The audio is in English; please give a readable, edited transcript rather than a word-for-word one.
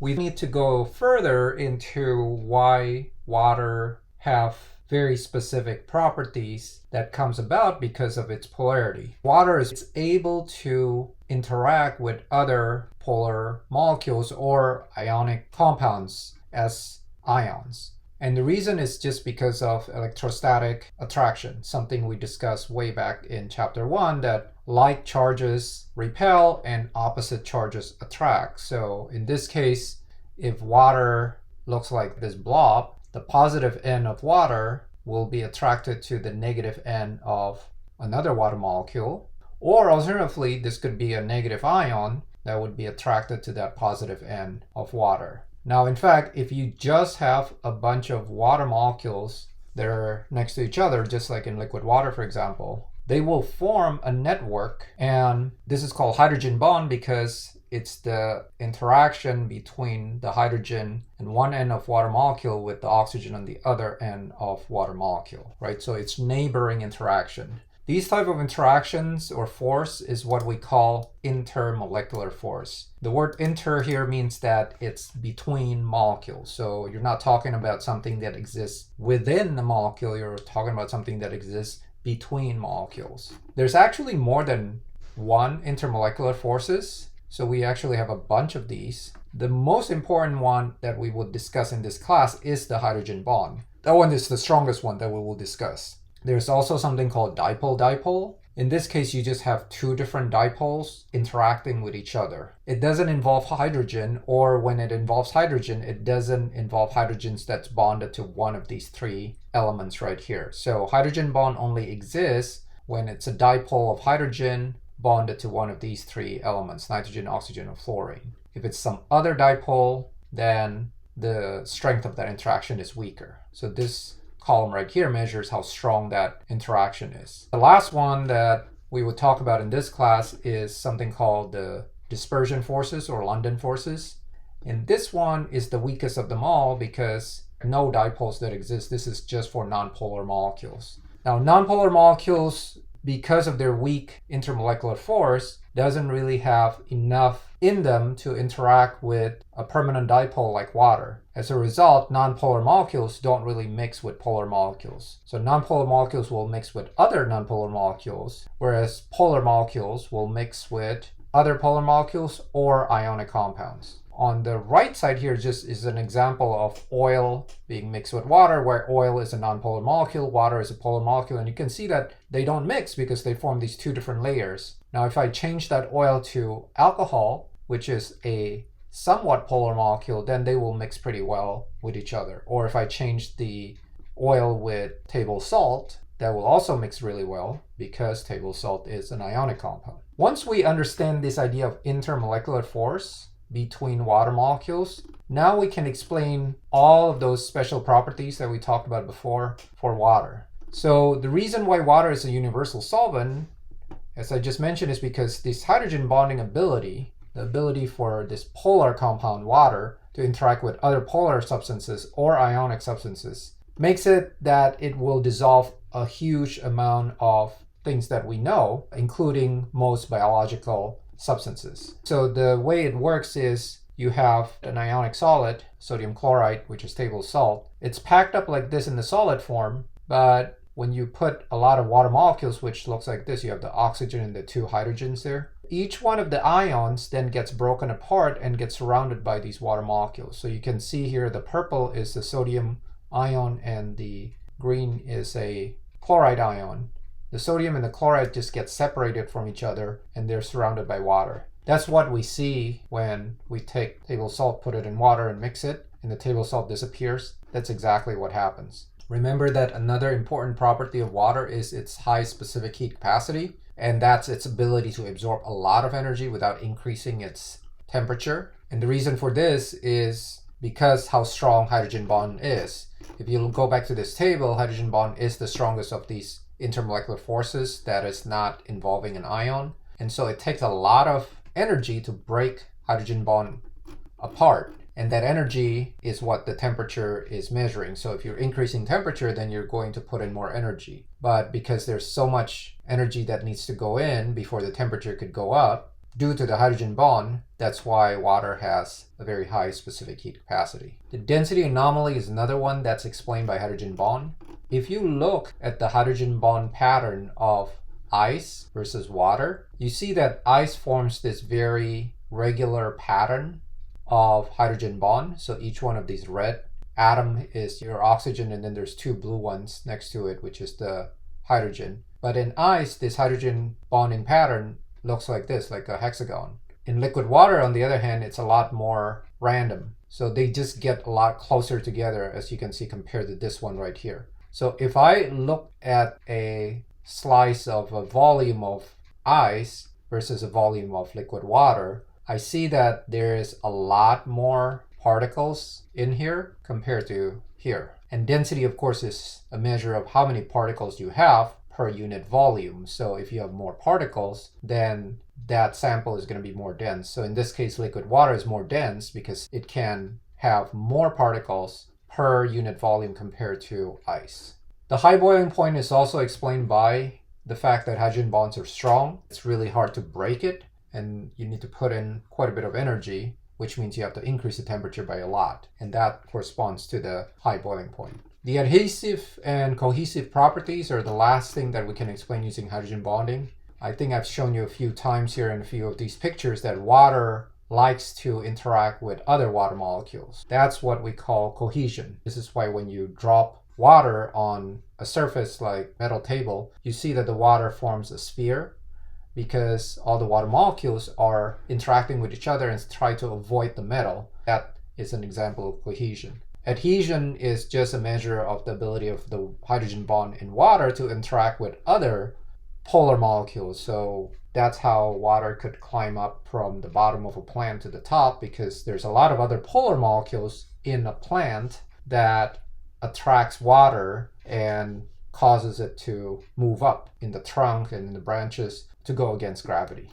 we need to go further into why water have very specific properties that comes about because of its polarity. Water is able to interact with other polar molecules or ionic compounds as ions. And the reason is just because of electrostatic attraction, something we discussed way back in chapter 1, that like charges repel and opposite charges attract. So in this case, if water looks like this blob, the positive end of water will be attracted to the negative end of another water molecule. Or alternatively, this could be a negative ion that would be attracted to that positive end of water. Now, in fact, if you just have a bunch of water molecules that are next to each other, just like in liquid water, for example, they will form a network, and this is called hydrogen bond because it's the interaction between the hydrogen in one end of water molecule with the oxygen on the other end of water molecule, right? So it's neighboring interaction. These type of interactions or force is what we call intermolecular force. The word inter here means that it's between molecules. So you're not talking about something that exists within the molecule, you're talking about something that exists between molecules. There's actually more than one intermolecular forces. So we actually have a bunch of these. The most important one that we will discuss in this class is the hydrogen bond. That one is the strongest one that we will discuss. There's also something called dipole-dipole. In this case, you just have two different dipoles interacting with each other. It doesn't involve hydrogen, or when it involves hydrogen, it doesn't involve hydrogens that's bonded to one of these three elements right here. So hydrogen bond only exists when it's a dipole of hydrogen bonded to one of these three elements, nitrogen, oxygen, or fluorine. If it's some other dipole, then the strength of that interaction is weaker. So this column right here measures how strong that interaction is. The last one that we would talk about in this class is something called the dispersion forces or London forces. And this one is the weakest of them all because no dipoles that exist. This is just for nonpolar molecules. Now, nonpolar molecules, because of their weak intermolecular force, doesn't really have enough in them to interact with a permanent dipole like water. As a result, nonpolar molecules don't really mix with polar molecules. So nonpolar molecules will mix with other nonpolar molecules, whereas polar molecules will mix with other polar molecules or ionic compounds. On the right side here just is an example of oil being mixed with water, where oil is a nonpolar molecule, water is a polar molecule, and you can see that they don't mix because they form these two different layers. Now, if I change that oil to alcohol, which is a somewhat polar molecule, then they will mix pretty well with each other. Or if I change the oil with table salt, that will also mix really well because table salt is an ionic compound. Once we understand this idea of intermolecular force between water molecules, now we can explain all of those special properties that we talked about before for water. So the reason why water is a universal solvent, as I just mentioned, is because this hydrogen bonding ability, the ability for this polar compound water to interact with other polar substances or ionic substances, makes it that it will dissolve a huge amount of things that we know, including most biological substances. So the way it works is you have an ionic solid, sodium chloride, which is table salt. It's packed up like this in the solid form, but when you put a lot of water molecules, which looks like this, you have the oxygen and the two hydrogens there. Each one of the ions then gets broken apart and gets surrounded by these water molecules. So you can see here the purple is the sodium ion and the green is a chloride ion. The sodium and the chloride just get separated from each other and they're surrounded by water. That's what we see when we take table salt, put it in water and mix it, and the table salt disappears. That's exactly what happens. Remember that another important property of water is its high specific heat capacity, and that's its ability to absorb a lot of energy without increasing its temperature. And the reason for this is because how strong hydrogen bond is. If you go back to this table, hydrogen bond is the strongest of these intermolecular forces that is not involving an ion. And so it takes a lot of energy to break hydrogen bond apart. And that energy is what the temperature is measuring. So if you're increasing temperature, then you're going to put in more energy. But because there's so much energy that needs to go in before the temperature could go up, due to the hydrogen bond. That's why water has a very high specific heat capacity. The density anomaly is another one that's explained by hydrogen bond. If you look at the hydrogen bond pattern of ice versus water, you see that ice forms this very regular pattern of hydrogen bond. So each one of these red atom is your oxygen, and then there's two blue ones next to it, which is the hydrogen. But in ice, this hydrogen bonding pattern looks like this, like a hexagon. In liquid water, on the other hand, it's a lot more random. So they just get a lot closer together, as you can see, compared to this one right here. So if I look at a slice of a volume of ice versus a volume of liquid water, I see that there is a lot more particles in here compared to here. And density, of course, is a measure of how many particles you have per unit volume. So if you have more particles, then that sample is going to be more dense. So in this case, liquid water is more dense because it can have more particles per unit volume compared to ice. The high boiling point is also explained by the fact that hydrogen bonds are strong. It's really hard to break it, and you need to put in quite a bit of energy, which means you have to increase the temperature by a lot, and that corresponds to the high boiling point. The adhesive and cohesive properties are the last thing that we can explain using hydrogen bonding. I think I've shown you a few times here in a few of these pictures that water likes to interact with other water molecules. That's what we call cohesion. This is why when you drop water on a surface like metal table, you see that the water forms a sphere because all the water molecules are interacting with each other and try to avoid the metal. That is an example of cohesion. Adhesion is just a measure of the ability of the hydrogen bond in water to interact with other polar molecules. So that's how water could climb up from the bottom of a plant to the top, because there's a lot of other polar molecules in a plant that attracts water and causes it to move up in the trunk and in the branches to go against gravity.